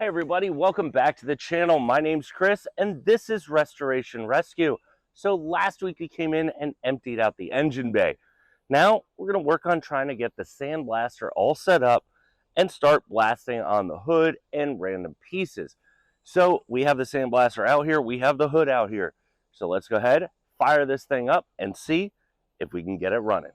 Hey everybody, welcome back to the channel. My name's Chris and this is Restoration Rescue. So last week we came in and emptied out the engine bay. Now we're going to work on trying to get the Sandblaster all set up and start blasting on the hood and random pieces. So we have the Sandblaster out here, we have the hood out here. So let's go ahead, fire this thing up and see if we can get it running.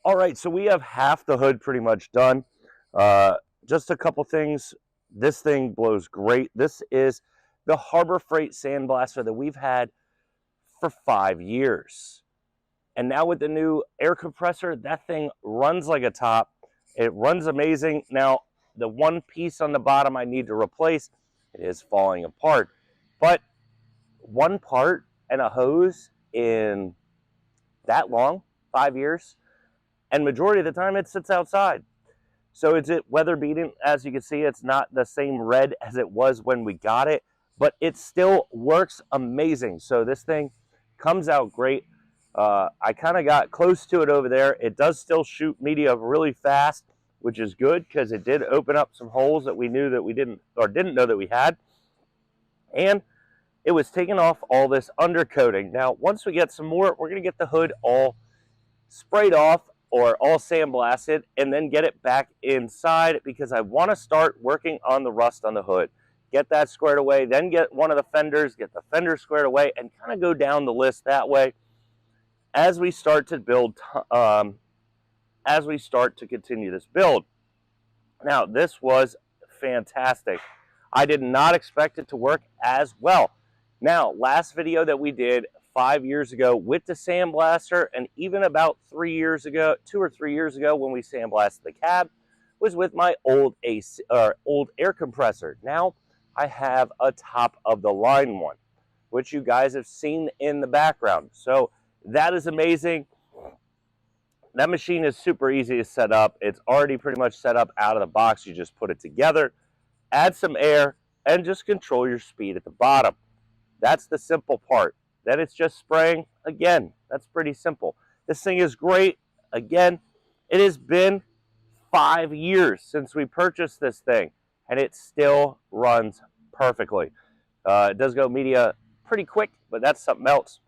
All right, so we have half the hood pretty much done. Just a couple things. This thing blows great. This is the Harbor Freight Sandblaster that we've had for 5 years. And now with the new air compressor, that thing runs like a top. It runs amazing. Now, the one piece on the bottom I need to replace, it is falling apart. But one part and a hose in that long, 5 years, and majority of the time it sits outside. So it's weather beaten. As you can see, it's not the same red as it was when we got it, but it still works amazing. So this thing comes out great. I kind of got close to it over there. It does still shoot media really fast, which is good because it did open up some holes that we knew that we didn't know that we had. And it was taking off all this undercoating. Now, once we get some more, we're going to get the hood all sprayed off or all sandblasted and then get it back inside because I want to start working on the rust on the hood. Get that squared away, then get one of the fenders, get the fender squared away, and kind of go down the list that way as we start to build, as we start to continue this build. Now, this was fantastic. I did not expect it to work as well. Now, last video that we did 5 years ago with the Sandblaster, and even about 3 years ago, 2 or 3 years ago when we sandblasted the cab, was with my old air compressor. Now, I have a top of the line one, which you guys have seen in the background. So that is amazing. That machine is super easy to set up. It's already pretty much set up out of the box. You just put it together, add some air, and just control your speed at the bottom. That's the simple part. Then it's just spraying. Again, that's pretty simple. This thing is great. Again, it has been 5 years since we purchased this thing, and it still runs perfectly. It does go media pretty quick, but that's something else.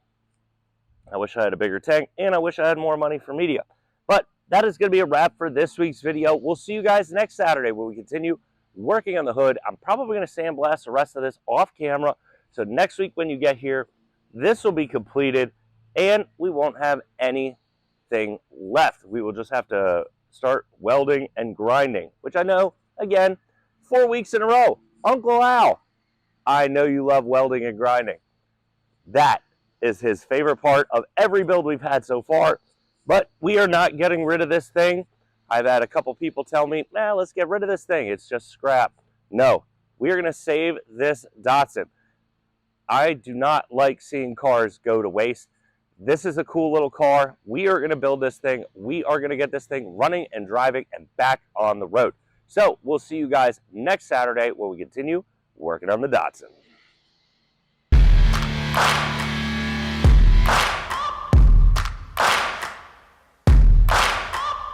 I wish I had a bigger tank, and I wish I had more money for media. But that is going to be a wrap for this week's video. We'll see you guys next Saturday when we continue working on the hood. I'm probably going to sandblast the rest of this off camera. So next week when you get here, this will be completed, and we won't have anything left. We will just have to start welding and grinding, which I know, again, 4 weeks in a row. Uncle Al, I know you love welding and grinding. That is his favorite part of every build we've had so far. But we are not getting rid of this thing. I've had a couple people tell me, nah, let's get rid of this thing. It's just scrap. No, we are going to save this Datsun. I do not like seeing cars go to waste. This is a cool little car. We are going to build this thing. We are going to get this thing running and driving and back on the road. So we'll see you guys next Saturday when we continue working on the Datsun.